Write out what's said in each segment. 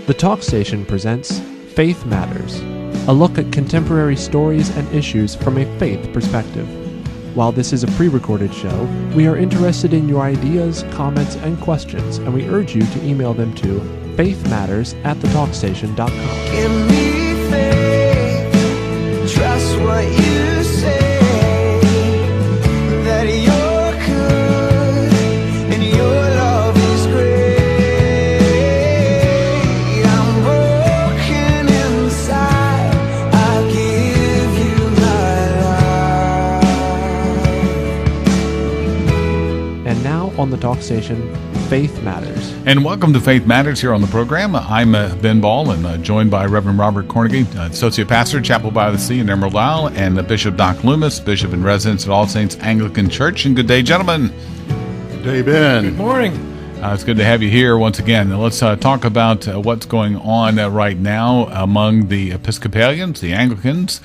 The Talk Station presents Faith Matters, a look at contemporary stories and issues from a faith perspective. While this is a pre-recorded show, we are interested in your ideas, comments, and questions, and we urge you to email them to faithmatters@thetalkstation.com. Give me faith, trust what you say, that you're good and your love is great. I'm broken inside, I give you my life. And now on the Talk Station, Faith Matters. And welcome to Faith Matters here on the program. I'm Ben Ball and joined by Reverend Robert Cornegie, Associate Pastor, Chapel by the Sea in Emerald Isle, and Bishop Doc Loomis, Bishop in Residence at All Saints Anglican Church. And good day, gentlemen. Good day, Ben. Good morning. It's good to have you here once again. And let's talk about what's going on right now among the Episcopalians, the Anglicans.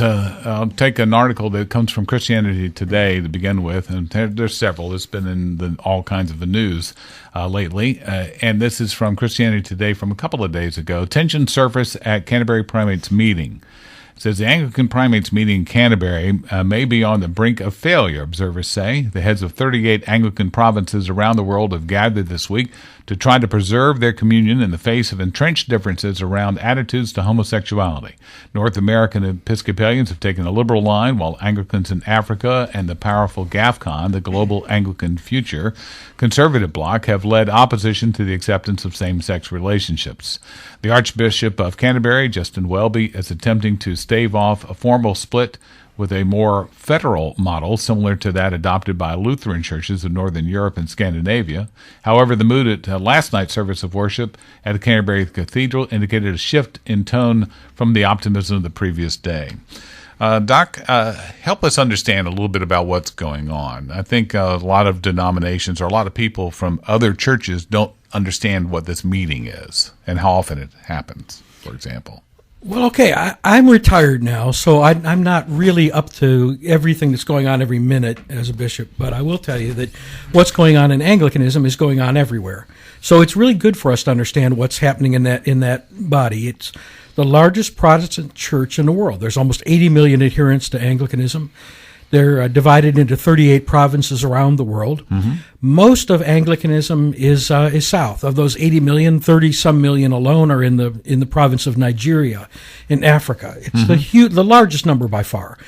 I'll take an article that comes from Christianity Today to begin with, and there's several. It's been in all kinds of the news lately, and this is from Christianity Today from a couple of days ago. Tension surfaced at Canterbury Primates meeting. It says the Anglican Primates meeting in Canterbury may be on the brink of failure, observers say. The heads of 38 Anglican provinces around the world have gathered this week to try to preserve their communion in the face of entrenched differences around attitudes to homosexuality. North American Episcopalians have taken a liberal line, while Anglicans in Africa and the powerful GAFCON, the Global Anglican Future conservative bloc, have led opposition to the acceptance of same-sex relationships. The Archbishop of Canterbury, Justin Welby, is attempting to stave off a formal split with a more federal model similar to that adopted by Lutheran churches of Northern Europe and Scandinavia. However, the mood at last night's service of worship at the Canterbury Cathedral indicated a shift in tone from the optimism of the previous day. Doc, help us understand a little bit about what's going on. I think a lot of denominations or a lot of people from other churches don't understand what this meeting is and how often it happens, for example. Well, okay, I'm retired now, so I'm not really up to everything that's going on every minute as a bishop, but I will tell you that what's going on in Anglicanism is going on everywhere. So it's really good for us to understand what's happening in that body. It's the largest Protestant church in the world. There's almost 80 million adherents to Anglicanism. They're divided into 38 provinces around the world. Mm-hmm. Most of Anglicanism is south. Of those 80 million, 30-some million alone are in the province of Nigeria in Africa. It's the largest number by far.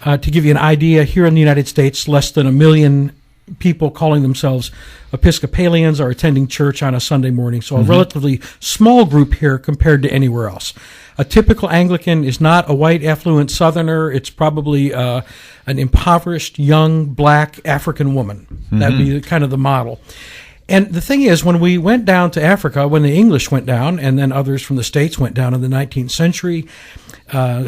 To give you an idea, here in the United States, less than 1 million people calling themselves Episcopalians are attending church on a Sunday morning, so a relatively small group here compared to anywhere else. A typical Anglican is not a white, affluent Southerner. It's probably an impoverished, young, black African woman. That'd be kind of the model. And the thing is, when we went down to Africa, when the English went down, and then others from the States went down in the 19th century,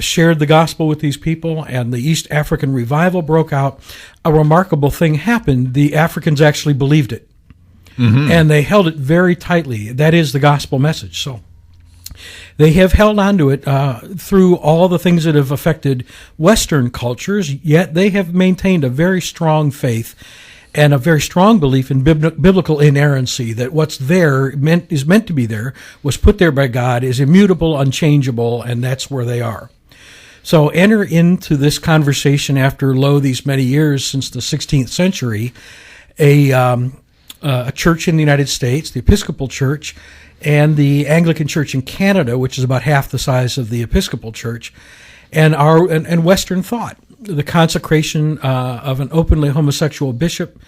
shared the gospel with these people, and the East African revival broke out, a remarkable thing happened. The Africans actually believed it. And they held it very tightly. That is the gospel message. So they have held on to it through all the things that have affected Western cultures, yet they have maintained a very strong faith and a very strong belief in biblical inerrancy, that what's there is meant to be there, was put there by God, is immutable, unchangeable, and that's where they are. So enter into this conversation after, these many years since the 16th century, a church in the United States, the Episcopal Church, and the Anglican Church in Canada, which is about half the size of the Episcopal Church, and Western thought. The consecration of an openly homosexual bishop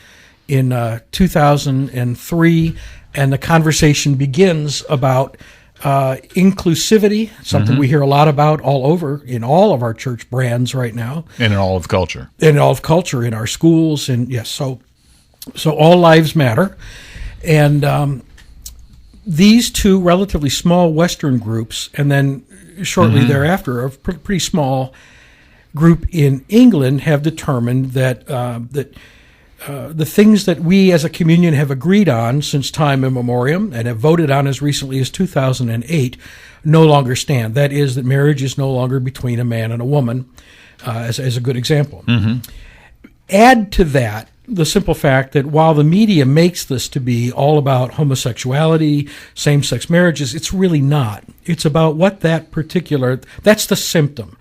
in 2003, and the conversation begins about inclusivity, something we hear a lot about all over in all of our church brands right now. And in all of culture. In all of culture, in our schools, and yes, so all lives matter. And these two relatively small Western groups, and then shortly thereafter, a pretty small group in England, have determined that the things that we as a communion have agreed on since time immemorial and have voted on as recently as 2008 no longer stand. That is, that marriage is no longer between a man and a woman, as a good example. Add to that the simple fact that while the media makes this to be all about homosexuality, same-sex marriages, it's really not. It's about what that's the symptom.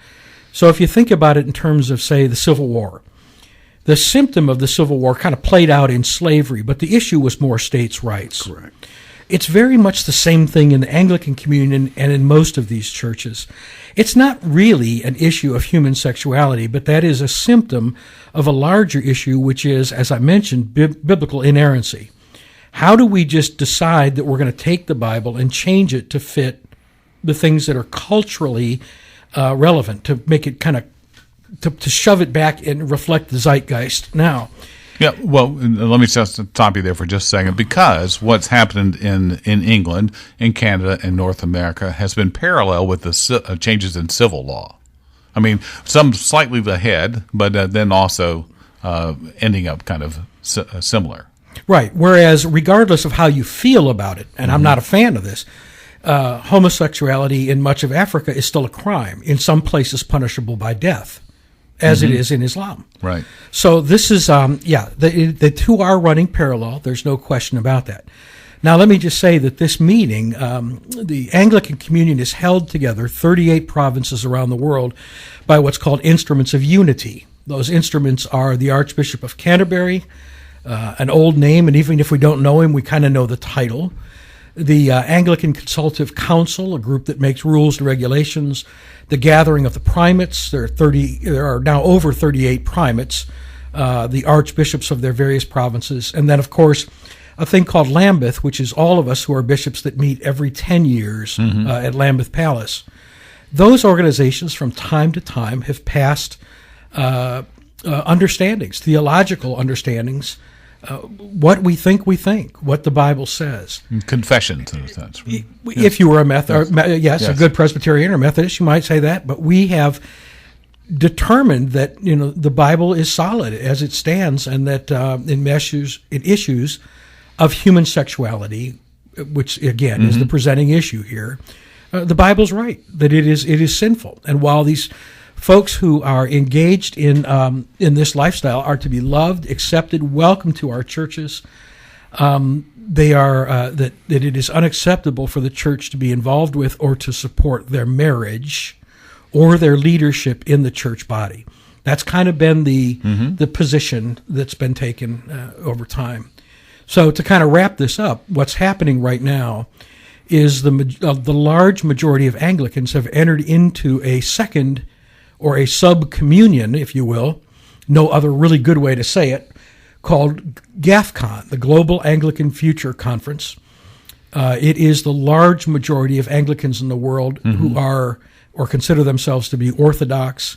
So if you think about it in terms of, say, the Civil War, the symptom of the Civil War kind of played out in slavery, but the issue was more states' rights. Correct. It's very much the same thing in the Anglican Communion and in most of these churches. It's not really an issue of human sexuality, but that is a symptom of a larger issue, which is, as I mentioned, biblical inerrancy. How do we just decide that we're going to take the Bible and change it to fit the things that are culturally relevant, to make it kind of, to shove it back and reflect the zeitgeist now? Yeah, well, let me just stop you there for just a second, because what's happened in England, in Canada, and North America has been parallel with the changes in civil law. I mean, some slightly ahead, but then also ending up kind of similar. Right, whereas regardless of how you feel about it, and I'm not a fan of this, homosexuality in much of Africa is still a crime, in some places punishable by death, as it is in Islam. Right. So this is, the two are running parallel. There's no question about that. Now, let me just say that this meeting, the Anglican Communion is held together, 38 provinces around the world, by what's called instruments of unity. Those instruments are the Archbishop of Canterbury, an old name, and even if we don't know him, we kind of know the title. The Anglican Consultative Council, a group that makes rules and regulations. The Gathering of the Primates, there are now over 38 primates, the archbishops of their various provinces, and then, of course, a thing called Lambeth, which is all of us who are bishops that meet every 10 years at Lambeth Palace. Those organizations, from time to time, have passed understandings, theological understandings, what we think, what the Bible says. Confessions, in a sense. Right? If you were a good Presbyterian or Methodist, you might say that, but we have determined that the Bible is solid as it stands, and that in issues of human sexuality, which again is the presenting issue here, the Bible's right, that it is sinful. And while these folks who are engaged in this lifestyle are to be loved, accepted, welcomed to our churches, they are that it is unacceptable for the church to be involved with or to support their marriage or their leadership in the church body. That's kind of been the position that's been taken over time. So to kind of wrap this up, what's happening right now is the large majority of Anglicans have entered into a second or a sub-communion, if you will, no other really good way to say it, called GAFCON, the Global Anglican Future Conference. It is the large majority of Anglicans in the world who are or consider themselves to be Orthodox.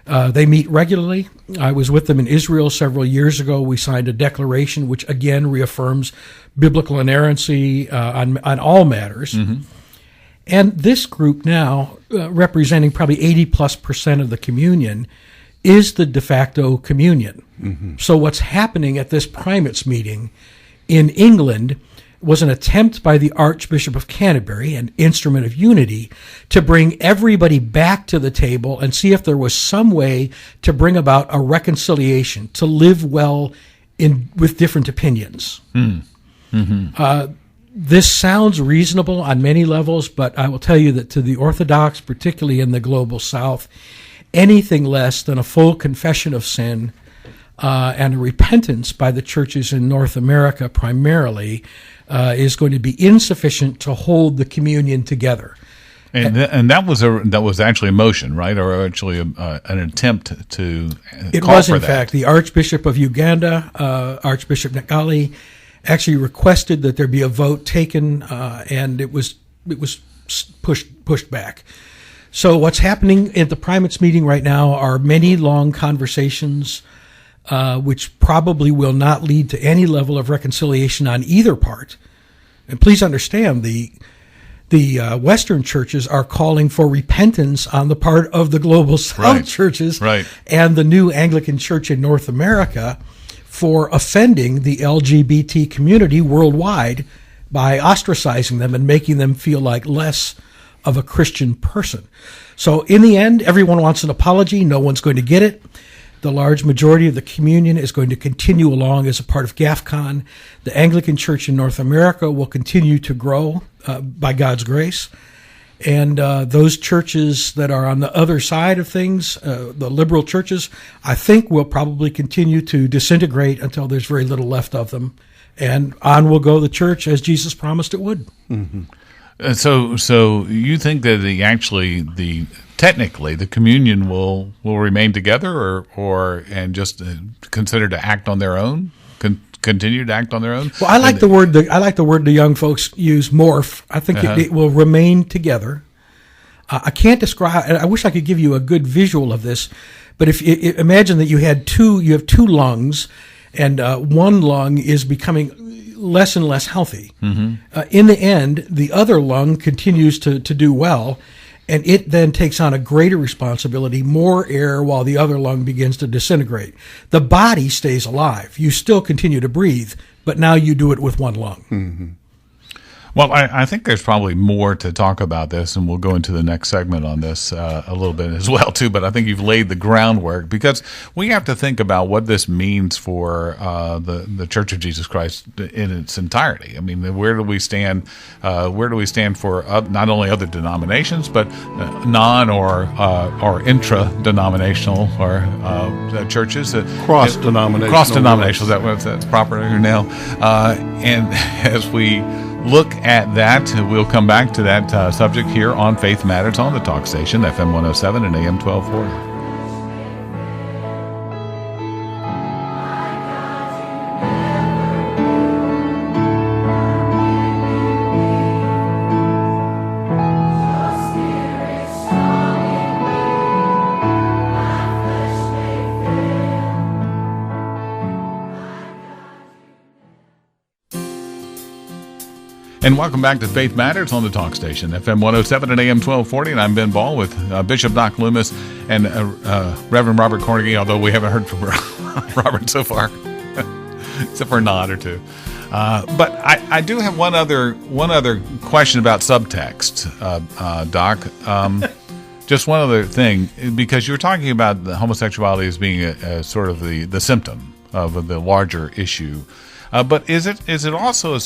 They meet regularly. I was with them in Israel several years ago. We signed a declaration which again reaffirms biblical inerrancy on all matters. And this group now, representing probably 80+% of the communion, is the de facto communion. So what's happening at this primates meeting in England was an attempt by the Archbishop of Canterbury, an instrument of unity, to bring everybody back to the table and see if there was some way to bring about a reconciliation, to live well with different opinions. This sounds reasonable on many levels, but I will tell you that to the Orthodox, particularly in the global South, anything less than a full confession of sin and a repentance by the churches in North America primarily is going to be insufficient to hold the communion together. And that was actually a motion, right, or actually an attempt to. It was, in fact, the Archbishop of Uganda, Archbishop Ngali, actually requested that there be a vote taken, and it was pushed back. So what's happening at the primates meeting right now are many long conversations, which probably will not lead to any level of reconciliation on either part. And please understand, the Western churches are calling for repentance on the part of the global South churches and the new Anglican Church in North America for offending the LGBT community worldwide by ostracizing them and making them feel like less of a Christian person. So in the end, everyone wants an apology. No one's going to get it. The large majority of the communion is going to continue along as a part of GAFCON. The Anglican Church in North America will continue to grow by God's grace. And those churches that are on the other side of things, the liberal churches, I think will probably continue to disintegrate until there's very little left of them. And on will go the church as Jesus promised it would. Mm-hmm. So you think that technically the communion will remain together, or and just consider to act on their own, continue to act on their own? Well, I like the word the young folks use, morph. I think it will remain together. I can't describe. I wish I could give you a good visual of this, but if imagine that you have two lungs, and one lung is becoming less and less healthy. Mm-hmm. In the end, the other lung continues to do well, and it then takes on a greater responsibility, more air, while the other lung begins to disintegrate. The body stays alive. You still continue to breathe, but now you do it with one lung. Mm-hmm. Well, I think there's probably more to talk about this, and we'll go into the next segment on this a little bit as well, too. But I think you've laid the groundwork, because we have to think about what this means for the Church of Jesus Christ in its entirety. I mean, where do we stand? Where do we stand for not only other denominations, but non or intra-denominational or churches? Cross-denominational. Cross-denominational, that's proper now. And as we look at that, we'll come back to that subject here on Faith Matters on the talk station, FM 107 and AM 1240. And welcome back to Faith Matters on the talk station, FM 107 and AM 1240. And I'm Ben Ball with Bishop Doc Loomis and Reverend Robert Cornegie, although we haven't heard from Robert so far, except for a nod or two. But I do have one other question about subtext, Doc. Just one other thing, because you were talking about the homosexuality as being a sort of the symptom of the larger issue. But is it also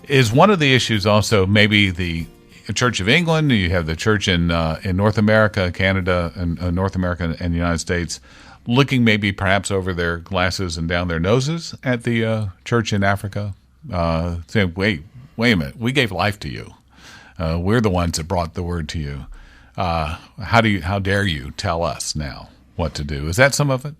is one of the issues also maybe the Church of England? You have the church in North America, Canada, and North America and the United States, looking maybe perhaps over their glasses and down their noses at the church in Africa, saying, wait a minute, we gave life to you. We're the ones that brought the word to you. How dare you tell us now what to do? Is that some of it?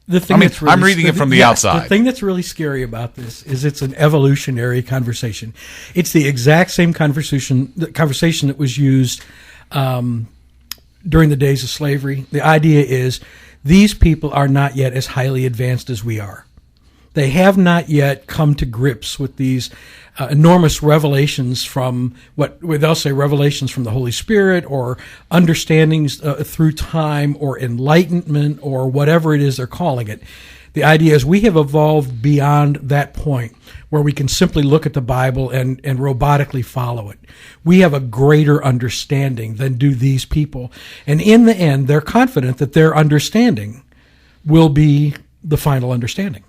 I'm reading it from the outside. The thing that's really scary about this is it's an evolutionary conversation. It's the exact same conversation that was used during the days of slavery. The idea is these people are not yet as highly advanced as we are. They have not yet come to grips with these enormous revelations from they'll say revelations from the Holy Spirit, or understandings through time, or enlightenment, or whatever it is they're calling it. The idea is we have evolved beyond that point where we can simply look at the Bible and robotically follow it. We have a greater understanding than do these people. And in the end, they're confident that their understanding will be the final understanding.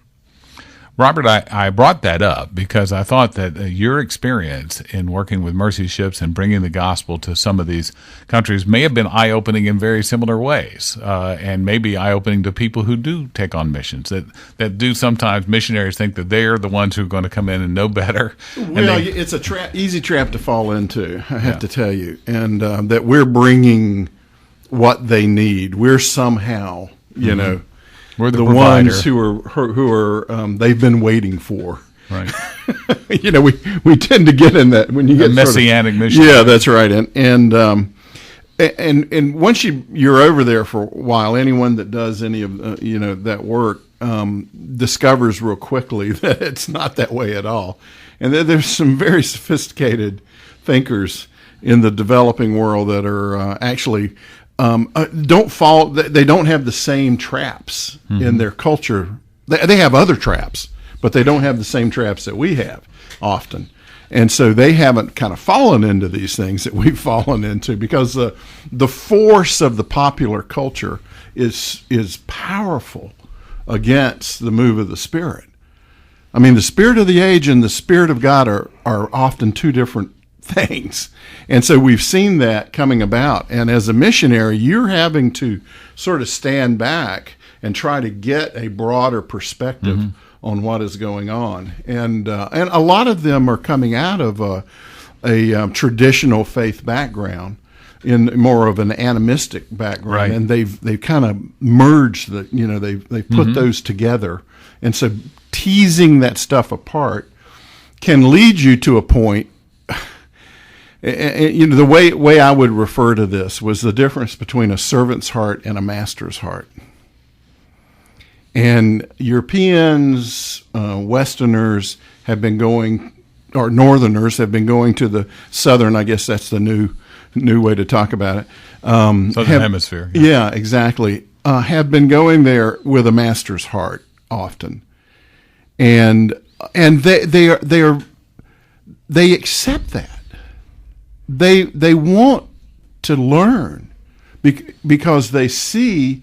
Robert, I brought that up because I thought that your experience in working with mercy ships and bringing the gospel to some of these countries may have been eye-opening in very similar ways, and maybe eye-opening to people who do take on missions, that do sometimes missionaries think that they're the ones who are going to come in and know better. Well, it's a easy trap to fall into, I have to tell you, and that we're bringing what they need. We're somehow, you know, we're the ones who are they've been waiting for. Right. You know, we tend to get in that when you get messianic mission. Yeah, that's right. And once you're over there for a while, anyone that does any of that work discovers real quickly that it's not that way at all. And there's some very sophisticated thinkers in the developing world that are actually don't fall. They don't have the same traps in their culture. They have other traps, but they don't have the same traps that we have often. And so they haven't kind of fallen into these things that we've fallen into, because the force of the popular culture is powerful against the move of the Spirit. I mean, the spirit of the age and the Spirit of God are often two different things. And so we've seen that coming about. And as a missionary, you're having to sort of stand back and try to get a broader perspective on what is going on. And a lot of them are coming out of a traditional faith background, in more of an animistic background, right. And they've kind of merged they've put those together. And so teasing that stuff apart can lead you to a point. And, the way I would refer to this was the difference between a servant's heart and a master's heart. And Europeans, Westerners have been going, or Northerners have been going to the Southern. I guess that's the new way to talk about it. Southern Hemisphere. Yeah, exactly. Have been going there with a master's heart often, and they accept that. They want to learn because they see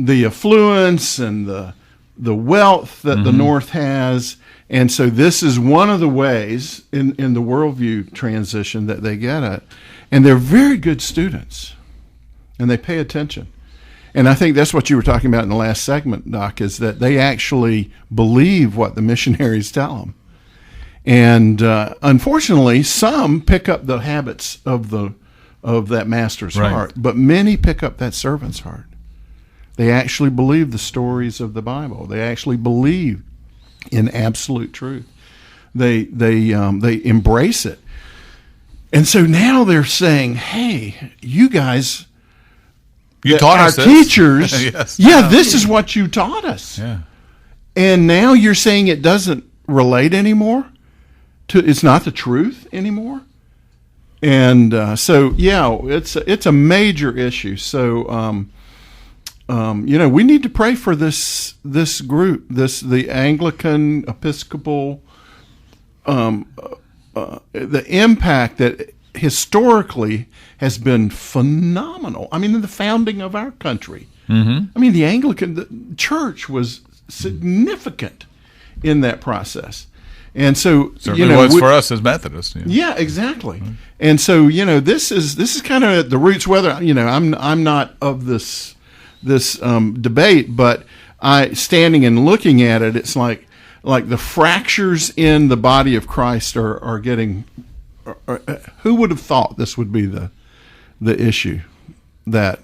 the affluence and the wealth that the North has. And so this is one of the ways in the worldview transition that they get it. And they're very good students, and they pay attention. And I think that's what you were talking about in the last segment, Doc, is that they actually believe what the missionaries tell them. And unfortunately, some pick up the habits of that master's heart, but many pick up that servant's heart. They actually believe the stories of the Bible. They actually believe in absolute truth. They embrace it. And so now they're saying, hey, you guys, taught us our this. teachers, Yes. This is what you taught us. Yeah. And now you're saying it doesn't relate anymore? It's not the truth anymore? And it's a major issue. So, we need to pray for this group, the Anglican Episcopal, the impact that historically has been phenomenal. I mean, in the founding of our country, I mean, the Church was significant in that process. And so, certainly was for us as Methodists. Yeah, exactly. And so, this is kind of at the roots. Whether I'm not of this debate, but standing and looking at it, it's like the fractures in the body of Christ are getting. Who would have thought this would be the issue, that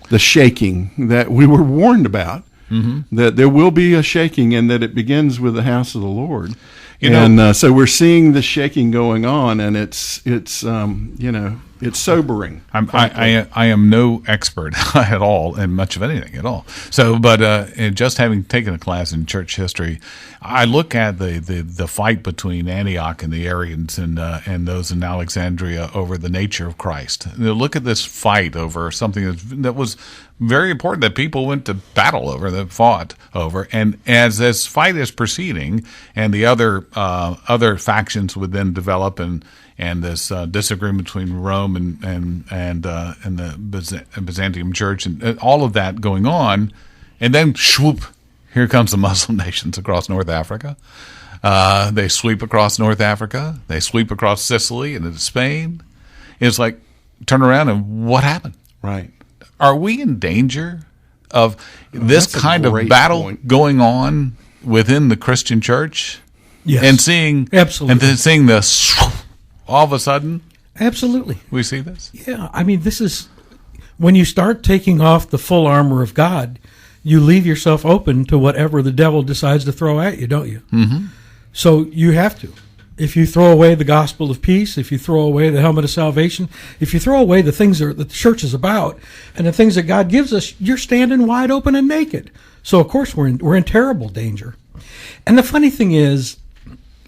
the shaking that we were warned about, that there will be a shaking, and that it begins with the house of the Lord. So we're seeing the shaking going on, and it's sobering. I am no expert at all in much of anything at all. So, but just having taken a class in church history, I look at the fight between Antioch and the Arians and those in Alexandria over the nature of Christ. Look at this fight over something that was very important, that people went to battle over, that fought over, and as this fight is proceeding, and the other factions would then develop, and this disagreement between Rome and the Byzantium Church, and all of that going on, and then swoop, here comes the Muslim nations across North Africa. They sweep across North Africa. They sweep across Sicily and into Spain. It's like, turn around and what happened? Right. Are we in danger of this kind of battle going on within the Christian church? Yes. And seeing this all of a sudden? Absolutely. We see this? Yeah. I mean, this is when you start taking off the full armor of God, you leave yourself open to whatever the devil decides to throw at you, don't you? Mm-hmm. So you have to. If you throw away the gospel of peace, if you throw away the helmet of salvation, if you throw away the things that the church is about and the things that God gives us, you're standing wide open and naked. So, of course, we're in terrible danger. And the funny thing is,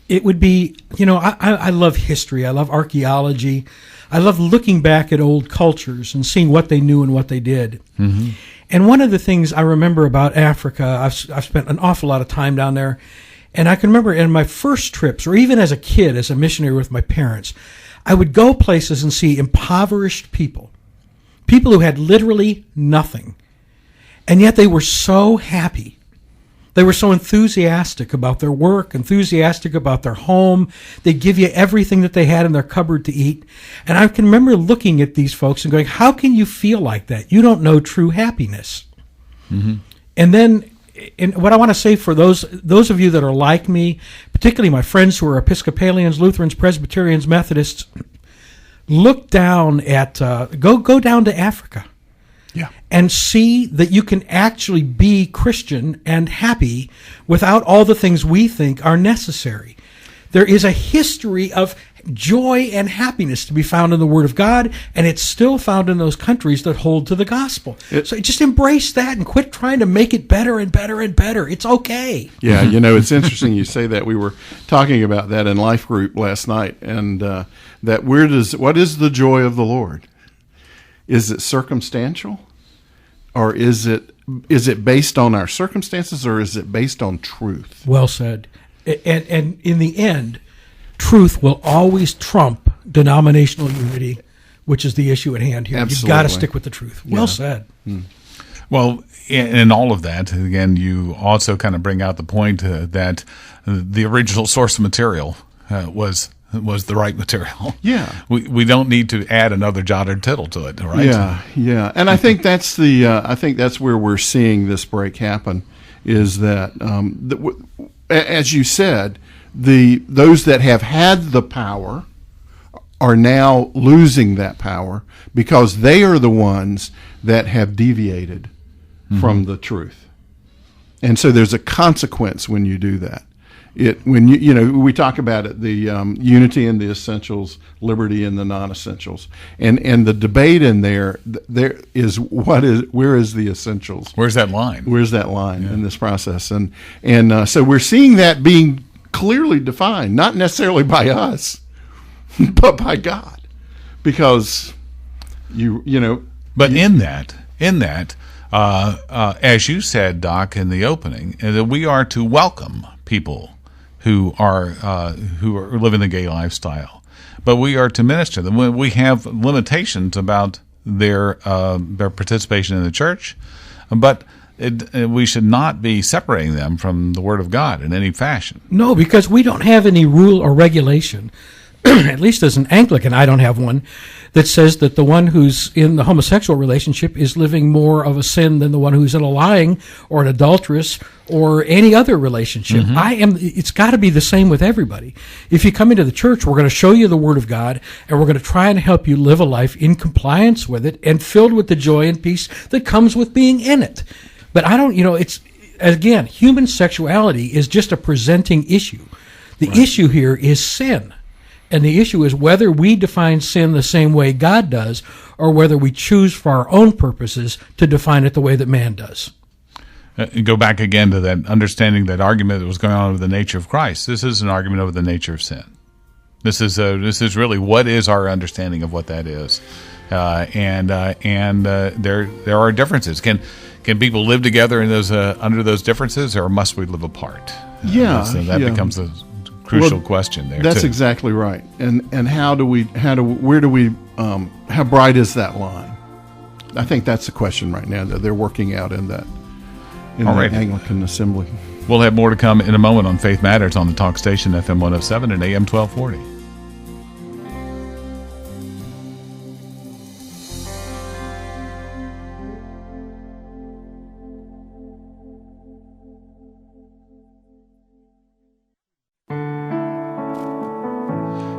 it would be, I love history. I love archaeology. I love looking back at old cultures and seeing what they knew and what they did. Mm-hmm. And one of the things I remember about Africa, I've spent an awful lot of time down there. And I can remember in my first trips, or even as a kid, as a missionary with my parents, I would go places and see impoverished people who had literally nothing. And yet they were so happy. They were so enthusiastic about their work, enthusiastic about their home. They'd give you everything that they had in their cupboard to eat. And I can remember looking at these folks and going, how can you feel like that? You don't know true happiness. Mm-hmm. And then, and what I want to say for those of you that are like me, particularly my friends who are Episcopalians, Lutherans, Presbyterians, Methodists, look down at, go down to Africa. Yeah. And see that you can actually be Christian and happy without all the things we think are necessary. There is a history of joy and happiness to be found in the Word of God, and it's still found in those countries that hold to the gospel. So just embrace that and quit trying to make it better and better and better. It's okay. Yeah, it's interesting you say that. We were talking about that in Life Group last night, and that what is the joy of the Lord? Is it circumstantial? Or is it based on our circumstances, or is it based on truth? Well said. And in the end, truth will always trump denominational unity, which is the issue at hand here. Absolutely. You've got to stick with the truth. Well said. Well, in all of that, again, you also kind of bring out the point that the original source material was the right material. Yeah. We don't need to add another jot or tittle to it, right? Yeah. And I think that's where we're seeing this break happen, is that as you said, those that have had the power are now losing that power because they are the ones that have deviated from the truth. And so there's a consequence when you do that. We talk about it, the unity in the essentials, liberty in the non-essentials, and the debate in there is where is the essentials? Where's that line? Where's that line in this process? And so we're seeing that being clearly defined, not necessarily by us, but by God, because But in that, as you said, Doc, in the opening, that we are to welcome people who are living the gay lifestyle, but we are to minister them. We have limitations about their participation in the church, but we should not be separating them from the Word of God in any fashion. No, because we don't have any rule or regulation. At least as an Anglican, I don't have one that says that the one who's in the homosexual relationship is living more of a sin than the one who's in a lying or an adulteress or any other relationship. It's got to be the same with everybody. If you come into the church, we're going to show you the Word of God, and we're going to try and help you live a life in compliance with it and filled with the joy and peace that comes with being in it. But again, human sexuality is just a presenting issue. The issue here is sin. And the issue is whether we define sin the same way God does, or whether we choose for our own purposes to define it the way that man does. Go back again to that understanding, that argument that was going on over the nature of Christ. This is an argument over the nature of sin. This is really what is our understanding of what that is, and there are differences. Can people live together in those under those differences, or must we live apart? So that becomes a crucial question there. That's too. exactly right. And how bright is that line? I think that's the question right now that they're working out in the Anglican Assembly. We'll have more to come in a moment on Faith Matters on the Talk Station, FM 107 and AM 1240.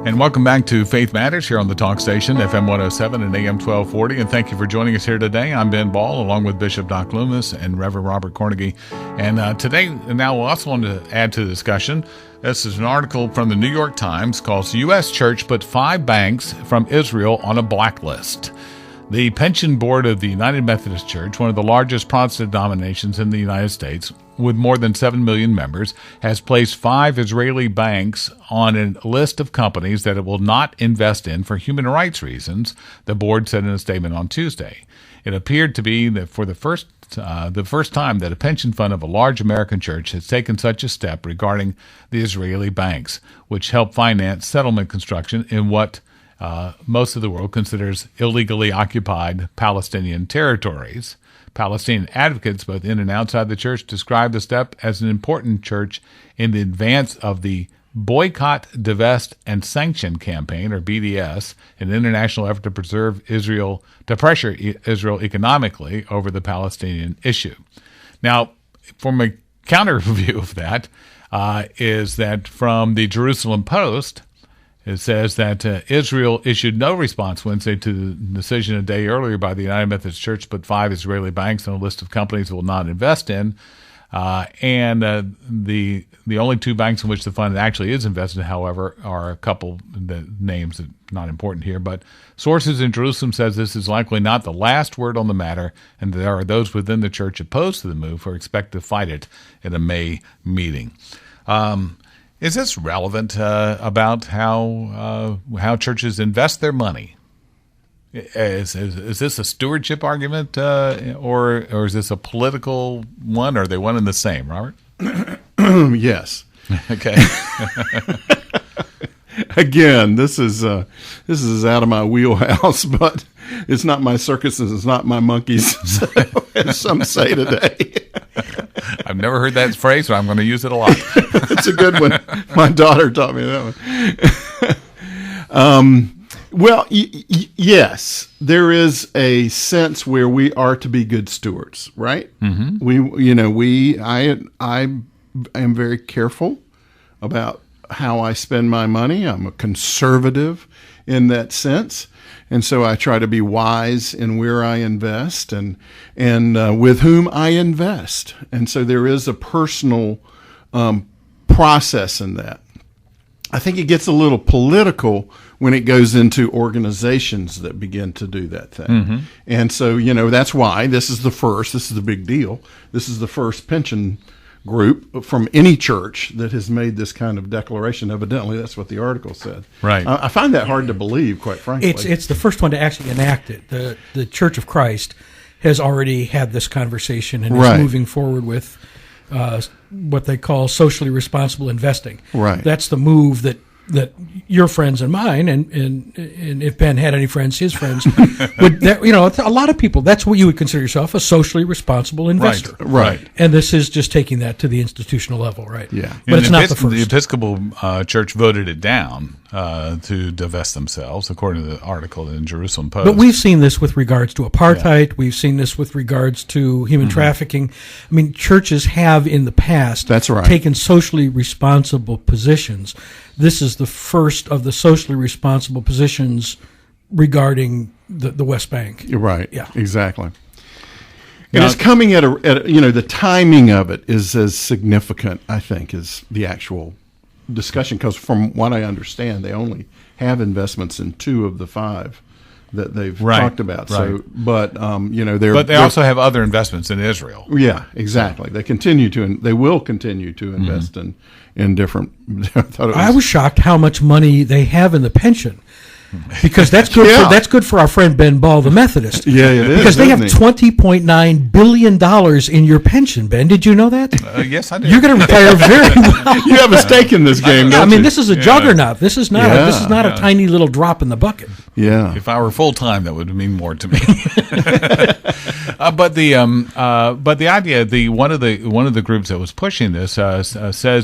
And welcome back to Faith Matters here on the Talk Station, FM 107 and AM 1240. And thank you for joining us here today. I'm Ben Ball, along with Bishop Doc Loomis and Reverend Robert Cornegie. And today, now we also want to add to the discussion. This is an article from the New York Times called U.S. Church Put 5 Banks from Israel on a Blacklist. The Pension Board of the United Methodist Church, one of the largest Protestant denominations in the United States, with more than 7 million members, has placed 5 Israeli banks on a list of companies that it will not invest in for human rights reasons, the board said in a statement on Tuesday. It appeared to be that for the first time that a pension fund of a large American church has taken such a step regarding the Israeli banks, which help finance settlement construction in what most of the world considers illegally occupied Palestinian territories. Palestinian advocates, both in and outside the church, describe the step as an important church in the advance of the Boycott, Divest, and Sanction campaign, or BDS, an international effort to pressure Israel economically over the Palestinian issue. Now, from a counter view of that, is that from the Jerusalem Post, it says that Israel issued no response Wednesday to the decision a day earlier by the United Methodist Church to put 5 Israeli banks on a list of companies it will not invest in. And the only 2 banks in which the fund actually is invested, however, are a couple names that are not important here. But sources in Jerusalem says this is likely not the last word on the matter, and there are those within the church opposed to the move who expect to fight it in a May meeting. Is this relevant about how churches invest their money? Is this a stewardship argument, or is this a political one? Or are they one and the same, Robert? Yes. Okay. Again, this is out of my wheelhouse, but it's not my circuses, it's not my monkeys, as some say today. I've never heard that phrase, but I'm going to use it a lot. It's a good one. My daughter taught me that one. Well, yes, there is a sense where we are to be good stewards, right? Mm-hmm. I am very careful about how I spend my money. I'm a conservative in that sense. And so I try to be wise in where I invest and with whom I invest. And so there is a personal process in that. I think it gets a little political when it goes into organizations that begin to do that thing. Mm-hmm. And so, that's why this is the big deal. This is the first pension group from any church that has made this kind of declaration. Evidently, that's what the article said. Right. I find that hard to believe, quite frankly. It's the first one to actually enact it. The Church of Christ has already had this conversation and is moving forward with what they call socially responsible investing. Right. That's the move that your friends and mine, and if Ben had any friends, his friends, a lot of people, that's what you would consider yourself, a socially responsible investor. Right. And this is just taking that to the institutional level, right? Yeah. But it's not the first. The Episcopal Church voted it down to divest themselves, according to the article in Jerusalem Post. But we've seen this with regards to apartheid. Yeah. We've seen this with regards to human trafficking. I mean, churches have in the past taken socially responsible positions. This is the first of the socially responsible positions regarding the West Bank. You're right. Yeah. Exactly. And it's coming at the timing of it is as significant, I think, as the actual discussion, because from what I understand, they only have investments in 2 of the 5 that they've talked about. So, but they also have other investments in Israel. Yeah, exactly. They will continue to invest in different. I was shocked how much money they have in the pension. Because that's good. That's good for our friend Ben Ball, the Methodist. Yeah, it is. Because they have $20.9 billion in your pension. Ben, did you know that? Yes, I did. You're going to retire very well. You have a stake in this game. Don't you? This is a juggernaut. This is not. This is not a tiny little drop in the bucket. Yeah. If I were full time, that would mean more to me. But the idea, one of the groups that was pushing this says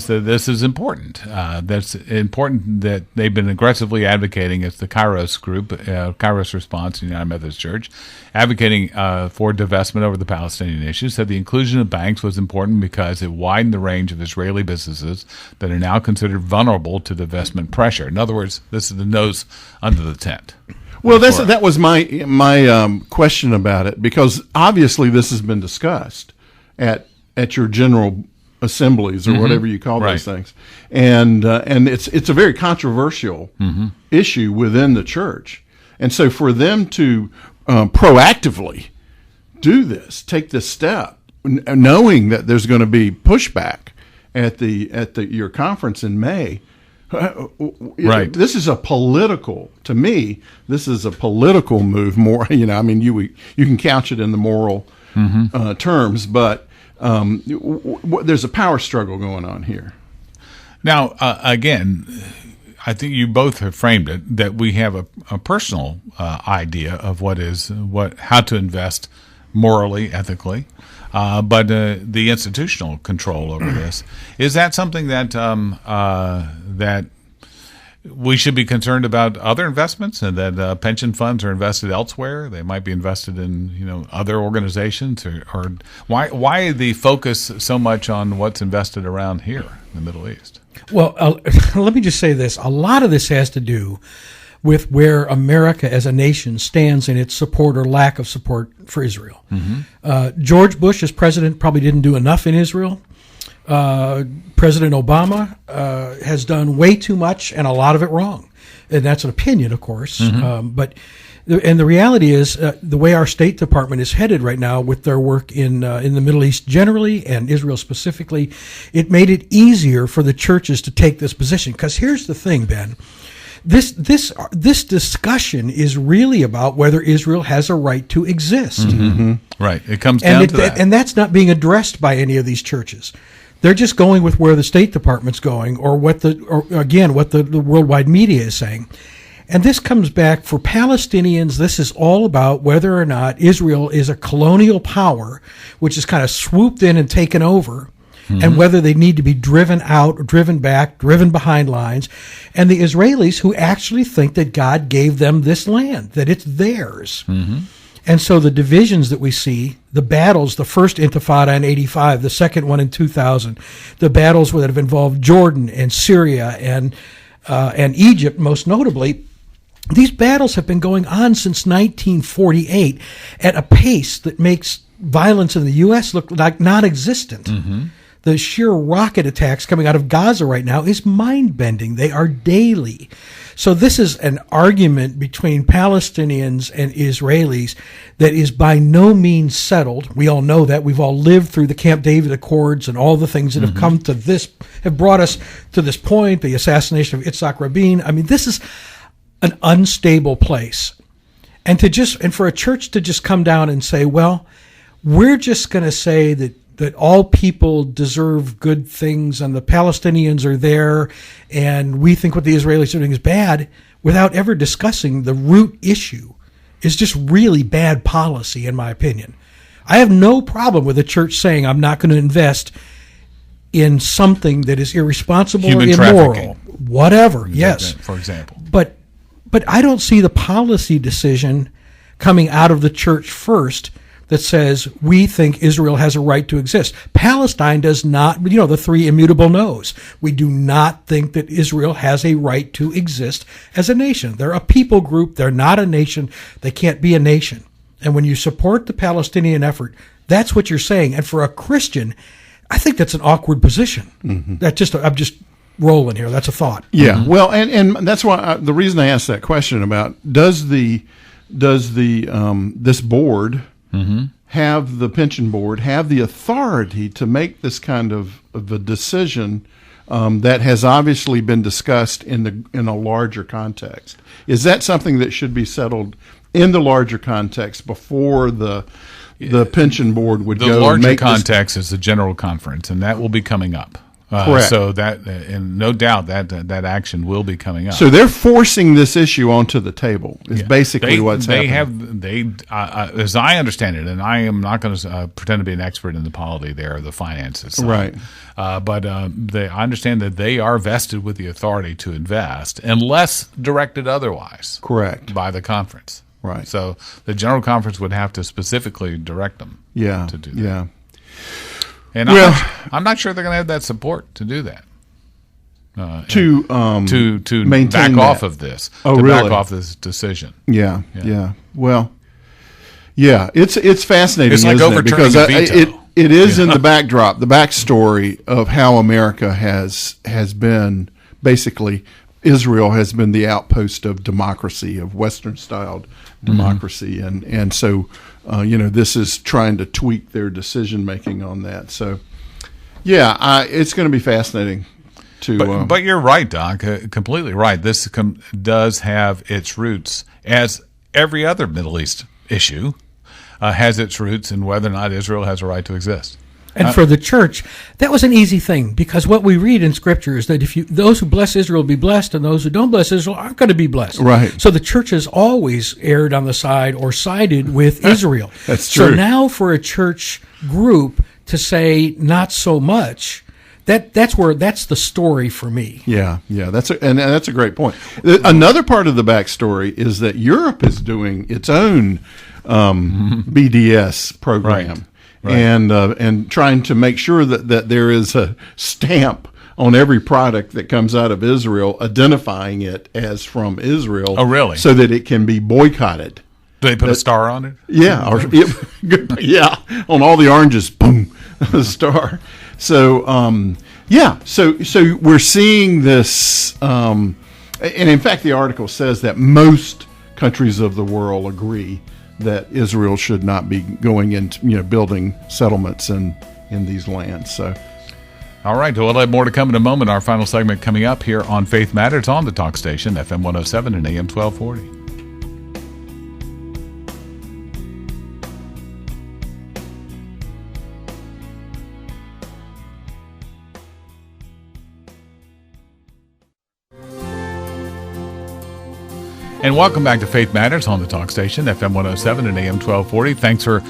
that this is important. That's important that they've been aggressively advocating. It's the Kairos group, Kairos Response in the United Methodist Church, advocating for divestment over the Palestinian issue. Said the inclusion of banks was important because it widened the range of Israeli businesses that are now considered vulnerable to divestment pressure. In other words, this is the nose under the tent. Well, that was my question about it, because obviously this has been discussed at your general assemblies or whatever you call those things, and it's a very controversial issue within the church, and so for them to proactively do this, take this step, knowing that there's going to be pushback at your conference in May. This is a political. To me, this is a political move. More, you can couch it in the moral terms, but there's a power struggle going on here. Now, again, I think you both have framed it that we have a personal idea of how to invest morally, ethically, but the institutional control over this. Is that something that that we should be concerned about other investments, and that pension funds are invested elsewhere? They might be invested in other organizations, or why the focus so much on what's invested around here in the Middle East? Well, let me just say this. A lot of this has to do with where America as a nation stands in its support or lack of support for Israel. George Bush as president probably didn't do enough in Israel. President Obama has done way too much, and a lot of it wrong. And that's an opinion, of course. But the reality is the way our State Department is headed right now with their work in the Middle East generally and Israel specifically, it made it easier for the churches to take this position. Because here's the thing, Ben. This discussion is really about whether Israel has a right to exist. Right. It comes down to that. And that's not being addressed by any of these churches. They're just going with where the State Department's going, or what the worldwide media is saying. And this comes back for Palestinians. This is all about whether or not Israel is a colonial power, which is kind of swooped in and taken over, and whether they need to be driven out, or driven back, driven behind lines. And the Israelis who actually think that God gave them this land, that it's theirs. And so the divisions that we see, the battles, the first Intifada in 85, the second one in 2000, the battles that have involved Jordan and Syria and Egypt, most notably, these battles have been going on since 1948 at a pace that makes violence in the U.S. look like non-existent. The sheer rocket attacks coming out of Gaza right now is mind-bending. They are daily. So this is an argument between Palestinians and Israelis that is by no means settled. We all know that. We've all lived through the Camp David Accords and all the things that have come to this, have brought us to this point, the assassination of Yitzhak Rabin. I mean, this is an unstable place. And for a church to just come down and say, well, we're just going to say that all people deserve good things and the Palestinians are there and we think what the Israelis are doing is bad, without ever discussing the root issue, is just really bad policy, in my opinion. I have no problem with a church saying I'm not going to invest in something that is irresponsible Human or immoral. trafficking. Whatever, yes. For example. But I don't see the policy decision coming out of the church first that says we think Israel has a right to exist. Palestine does not, the three immutable no's. We do not think that Israel has a right to exist as a nation. They're a people group. They're not a nation. They can't be a nation. And when you support the Palestinian effort, that's what you're saying. And for a Christian, I think that's an awkward position. I'm just rolling here. That's a thought. Yeah. Well, and that's why the reason I asked that question about does this board have the pension board have the authority to make this kind of a decision that has obviously been discussed in a larger context? Is that something that should be settled in the larger context before the pension board would go? The larger context is the general conference, and that will be coming up. Correct. So that, and no doubt that action will be coming up. So they're forcing this issue onto the table. Is basically what's happening. As I understand it, and I am not going to pretend to be an expert in the polity there, the finances side, right? But I understand that they are vested with the authority to invest, unless directed otherwise. Correct. By the conference. Right. So the general conference would have to specifically direct them. To do that. Yeah. And I'm not sure they're going to have that support to do that. To maintain back off of this. Oh, to really? back off this decision. Yeah. Well, yeah, it's fascinating. It's like isn't it? overturning Because a veto. it is in the backdrop, the backstory of how America has been basically. Israel has been the outpost of democracy, of Western-styled democracy, and so this is trying to tweak their decision-making on that. So, it's going to be fascinating to. But you're right, Doc, completely right. This does have its roots, as every other Middle East issue has its roots in whether or not Israel has a right to exist. And for the church, that was an easy thing, because what we read in Scripture is that those who bless Israel will be blessed, and those who don't bless Israel aren't going to be blessed. Right. So the church has always erred on the side or sided with Israel. That's true. So now for a church group to say not so much, that's the story for me. Yeah, that's a great point. Another part of the backstory is that Europe is doing its own BDS program. Right. And trying to make sure that there is a stamp on every product that comes out of Israel, identifying it as from Israel. Oh, really? So that it can be boycotted. Do they put a star on it? Yeah, yeah. On all the oranges, boom, a star. So so we're seeing this, and in fact, the article says that most countries of the world agree that Israel should not be going into building settlements in these lands. So, all right, we'll have more to come in a moment. Our final segment coming up here on Faith Matters on the Talk Station, FM 107 and AM 1240. And welcome back to Faith Matters on the Talk Station, FM 107 and AM 1240. Thanks for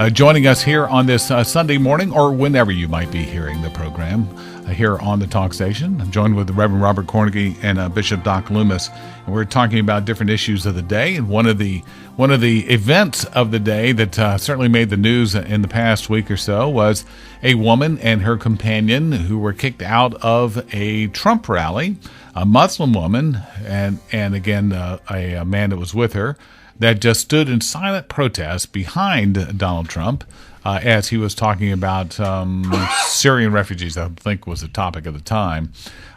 joining us here on this Sunday morning, or whenever you might be hearing the program here on the Talk Station. I'm joined with the Reverend Robert Cornegy and Bishop Doc Loomis, and we're talking about different issues of the day. And one of the events of the day that certainly made the news in the past week or so was a woman and her companion who were kicked out of a Trump rally. A Muslim woman, and again, a man that was with her, that just stood in silent protest behind Donald Trump as he was talking about Syrian refugees, I think was the topic at the time.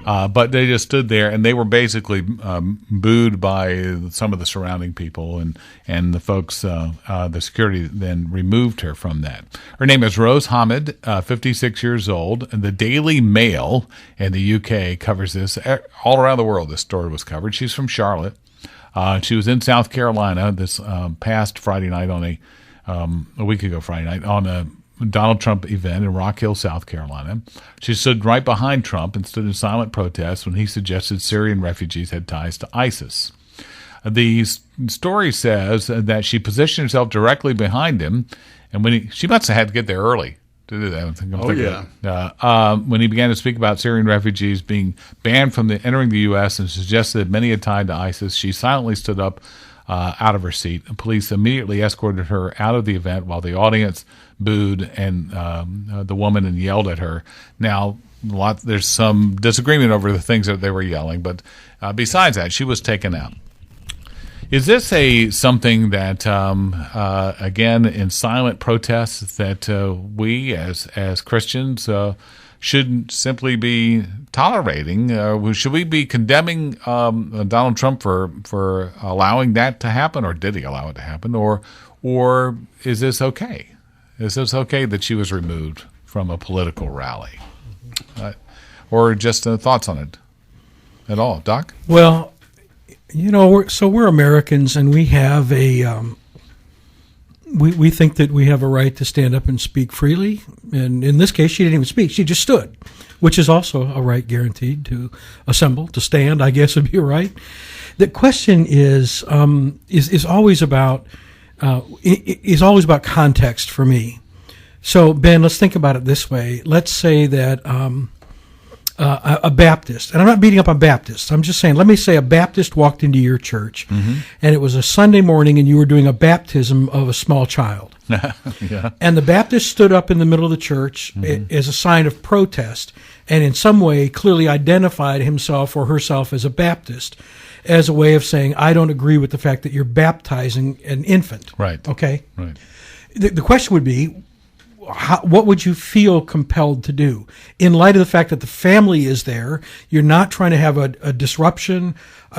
But they just stood there, and they were basically booed by some of the surrounding people, and the folks, the security then removed her from that. Her name is Rose Hamid, 56 years old, and the Daily Mail in the UK covers this. All around the world this story was covered. She's from Charlotte. She was in South Carolina this past Friday night a week ago Friday night, on a Donald Trump event in Rock Hill, South Carolina. She stood right behind Trump and stood in silent protest when he suggested Syrian refugees had ties to ISIS. The story says that she positioned herself directly behind him, and she must have had to get there early to do that. When he began to speak about Syrian refugees being banned from entering the U.S. and suggested that many had tied to ISIS, she silently stood up out of her seat. Police immediately escorted her out of the event while the audience booed and the woman and yelled at her. Now, there's some disagreement over the things that they were yelling, but besides that, she was taken out. Is this something that, again, in silent protest, that we as Christians shouldn't simply be tolerating? Should we be condemning Donald Trump for allowing that to happen, or did he allow it to happen, or is this okay? Is this okay that she was removed from a political rally, or just thoughts on it at all, Doc? Well, we're Americans, and we have we think that we have a right to stand up and speak freely. And in this case, she didn't even speak; she just stood, which is also a right guaranteed to assemble, to stand. I guess would be a right. The question is always about context for me. So, Ben, let's think about it this way. Let's say that a Baptist, and I'm not beating up on Baptists. I'm just saying, let me say a Baptist walked into your church, and it was a Sunday morning, and you were doing a baptism of a small child. Yeah. And the Baptist stood up in the middle of the church as a sign of protest, and in some way clearly identified himself or herself as a Baptist, as a way of saying, I don't agree with the fact that you're baptizing an infant. Right. Okay? Right. The question would be, what would you feel compelled to do in light of the fact that the family is there? You're not trying to have a disruption.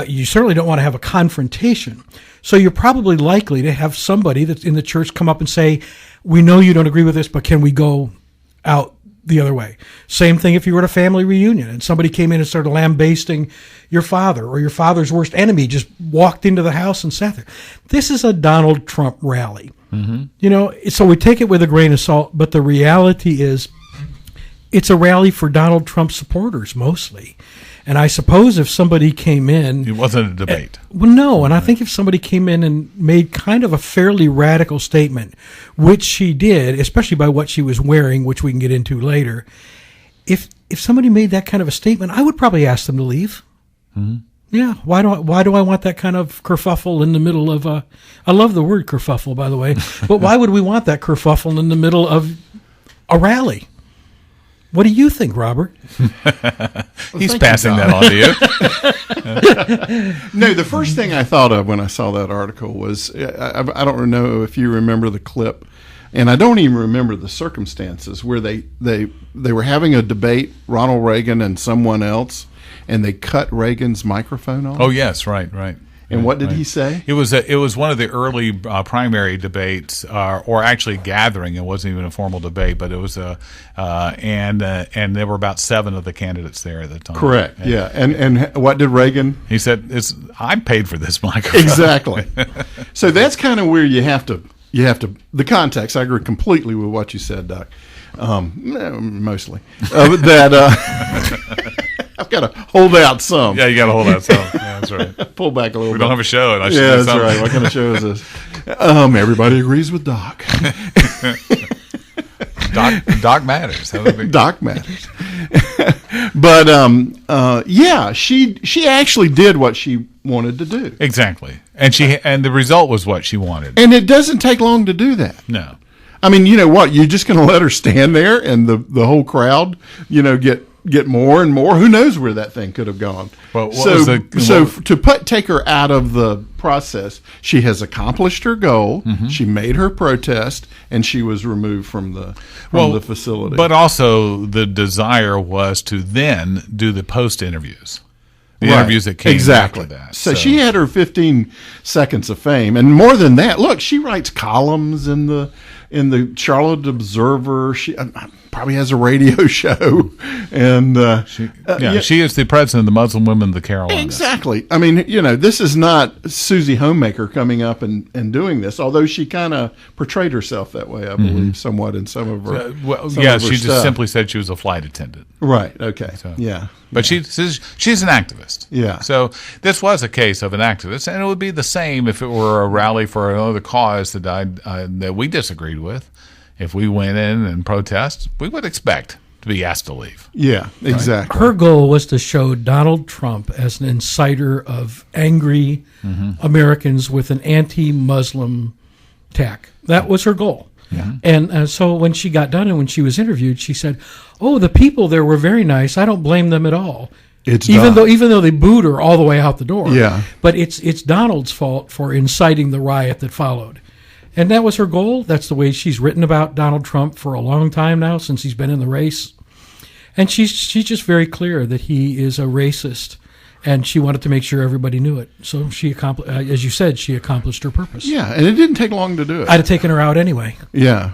You certainly don't want to have a confrontation. So you're probably likely to have somebody that's in the church come up and say, we know you don't agree with this, but can we go out the other way? Same thing if you were at a family reunion and somebody came in and started lambasting your father, or your father's worst enemy just walked into the house and sat there. This is a Donald Trump rally. So we take it with a grain of salt, but the reality is it's a rally for Donald Trump supporters mostly. And I suppose if somebody came in... It wasn't a debate. Well, no, and I think if somebody came in and made kind of a fairly radical statement, which she did, especially by what she was wearing, which we can get into later, if somebody made that kind of a statement, I would probably ask them to leave. Mm-hmm. Yeah, why do I want that kind of kerfuffle in the middle of a... I love the word kerfuffle, by the way, but why would we want that kerfuffle in the middle of a rally? What do you think, Robert? He's passing that on to you. No, the first thing I thought of when I saw that article was, I don't know if you remember the clip, and I don't even remember the circumstances, where they were having a debate, Ronald Reagan and someone else, and they cut Reagan's microphone off. Oh, yes, right. And what did he say? It was one of the early primary debates, or actually gathering. It wasn't even a formal debate, but it was and there were about 7 of the candidates there at the time. Correct. Yeah. And what did Reagan? He said, "I paid for this microphone." Exactly. So that's kind of where you have to the context. I agree completely with what you said, Doc. Mostly that. I've got to hold out some. Yeah, you got to hold out some. Yeah, that's right. Pull back a little bit. We don't have a show, and I should yeah, do that's something. right. What kind of show is this? Everybody agrees with Doc. Doc matters. Doc matters. But yeah, she actually did what she wanted to do. Exactly, and the result was what she wanted. And it doesn't take long to do that. No. I mean, you know what? You're just going to let her stand there, and the whole crowd, get more and more. Who knows where that thing could have gone? Well, take her out of the process, she has accomplished her goal. Mm-hmm. She made her protest, and she was removed from the facility. But also, the desire was to then do the post interviews. The interviews that came after that. So she had her 15 seconds of fame, and more than that. Look, she writes columns in the Charlotte Observer. She probably has a radio show, and she is the president of the Muslim Women of the Carolinas. Exactly. I mean, this is not Susie Homemaker coming up and doing this, although she kind of portrayed herself that way, I believe, somewhat in some of her. She just simply said she was a flight attendant. Right. Okay. Yeah. But she's an activist. Yeah. So this was a case of an activist, and it would be the same if it were a rally for another cause that we disagreed with. If we went in and protest, we would expect to be asked to leave. Yeah, exactly. Her goal was to show Donald Trump as an inciter of angry Americans with an anti-Muslim tack. That was her goal. Yeah. And so when she got done and when she was interviewed, she said, "Oh, the people there were very nice. I don't blame them at all." Even though they booed her all the way out the door. Yeah. But it's Donald's fault for inciting the riot that followed. And that was her goal. That's the way she's written about Donald Trump for a long time now, since he's been in the race. And she's just very clear that he is a racist. And she wanted to make sure everybody knew it. So she accomplished, as you said, she accomplished her purpose. Yeah, and it didn't take long to do it. I'd have taken her out anyway. Yeah.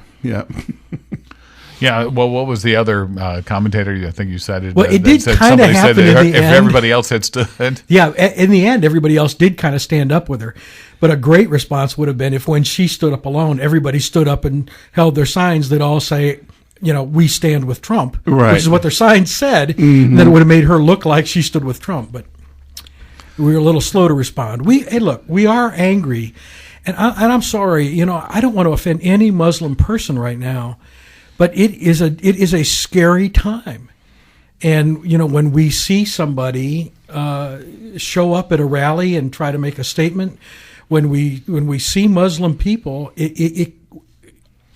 Yeah, well, what was the other commentator I think you cited? Well, it did kind of happen in the end. If everybody else had stood. Yeah, in the end, everybody else did kind of stand up with her. But a great response would have been if when she stood up alone, everybody stood up and held their signs that all say, we stand with Trump, right. Which is what their signs said. Mm-hmm. Then it would have made her look like she stood with Trump. But we were a little slow to respond. We are angry. And I'm sorry, I don't want to offend any Muslim person right now. But it is a scary time, and when we see somebody show up at a rally and try to make a statement, when we see Muslim people,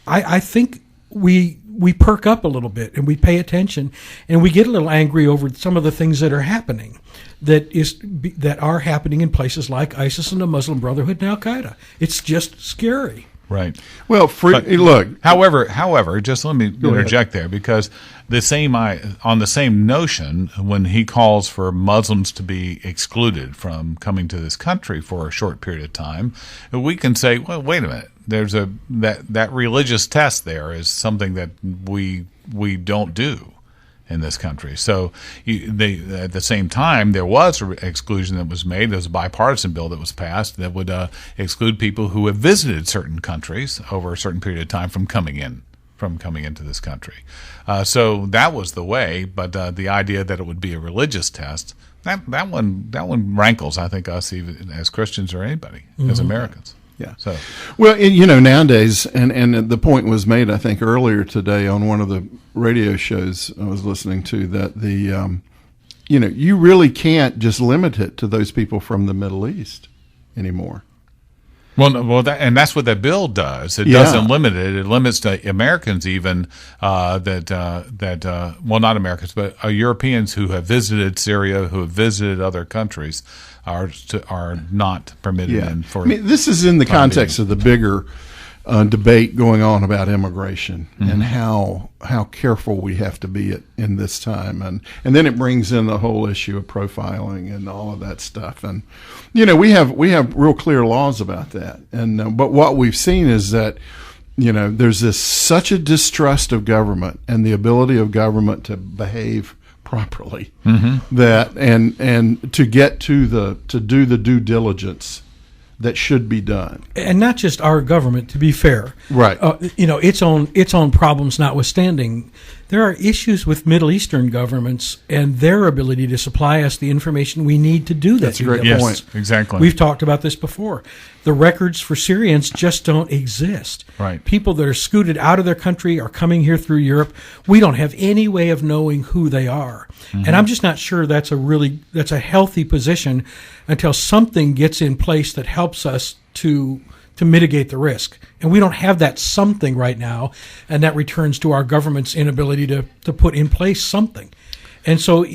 I think we perk up a little bit and we pay attention and we get a little angry over some of the things that are happening, that are happening in places like ISIS and the Muslim Brotherhood and Al Qaeda. It's just scary. Right. Well, look. However, just let me interject there, because on the same notion, when he calls for Muslims to be excluded from coming to this country for a short period of time, we can say, well, wait a minute. There's that religious test there is something that we don't do in this country. So at the same time, there was an exclusion that was made. There was a bipartisan bill that was passed that would exclude people who have visited certain countries over a certain period of time from coming in from coming into this country. So that was the way, but the idea that it would be a religious test, that one rankles, I think, us even as Christians or anybody, as Americans. Yeah. So, well, nowadays, and the point was made, I think, earlier today on one of the radio shows I was listening to, that you really can't just limit it to those people from the Middle East anymore. That's what that bill does. It doesn't limit it. It limits to Americans even not Americans, but Europeans who have visited Syria, who have visited other countries, are not permitted in. For this is in the context of the bigger debate going on about immigration and how careful we have to be in this time, and then it brings in the whole issue of profiling and all of that stuff, and we have real clear laws about that, and but what we've seen is that there's such a distrust of government and the ability of government to behave properly that and to get to do the due diligence that should be done, and not just our government. To be fair, right? Its own problems notwithstanding, there are issues with Middle Eastern governments and their ability to supply us the information we need to do that. That's a great point. Yes, exactly. We've talked about this before. The records for Syrians just don't exist. Right. People that are scooted out of their country are coming here through Europe. We don't have any way of knowing who they are. And I'm just not sure that's a healthy position until something gets in place that helps us to mitigate the risk. And we don't have that something right now, and that returns to our government's inability to put in place something. And so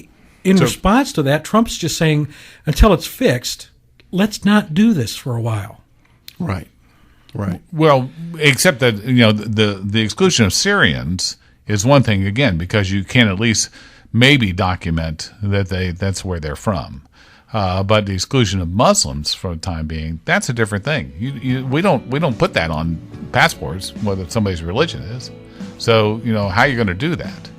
in response to that, Trump's just saying, until it's fixed, let's not do this for a while. Right. Well, except that the exclusion of Syrians is one thing again, because you can at least maybe document that that's where they're from. But the exclusion of Muslims for the time being, that's a different thing. We don't put that on passports, whether somebody's religion is. So how are you going to do that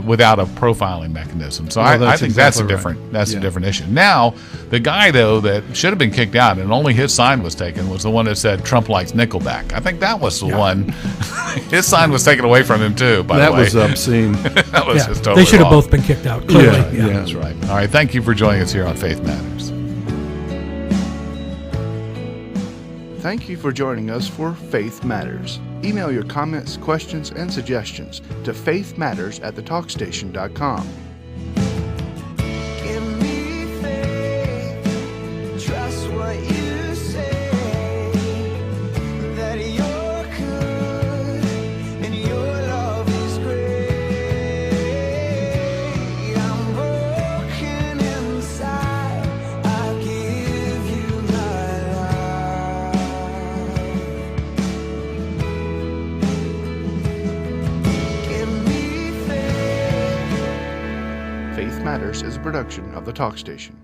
without a profiling mechanism? So I think that's a different issue. Now, the guy though that should have been kicked out and only his sign was taken was the one that said Trump likes Nickelback. I think that was the one. His sign was taken away from him too. By the way, that was obscene. That was just totally they should have wrong. both been kicked out. Clearly. Yeah. That's right. All right. Thank you for joining us here on Faith Matters. Thank you for joining us for Faith Matters. Email your comments, questions, and suggestions to faithmatters@thetalkstation.com. Give me faith, trust what you say, that you're good and your love is great. I'm broken inside, I give you my life. Give me faith. Faith Matters is a production of The Talk Station.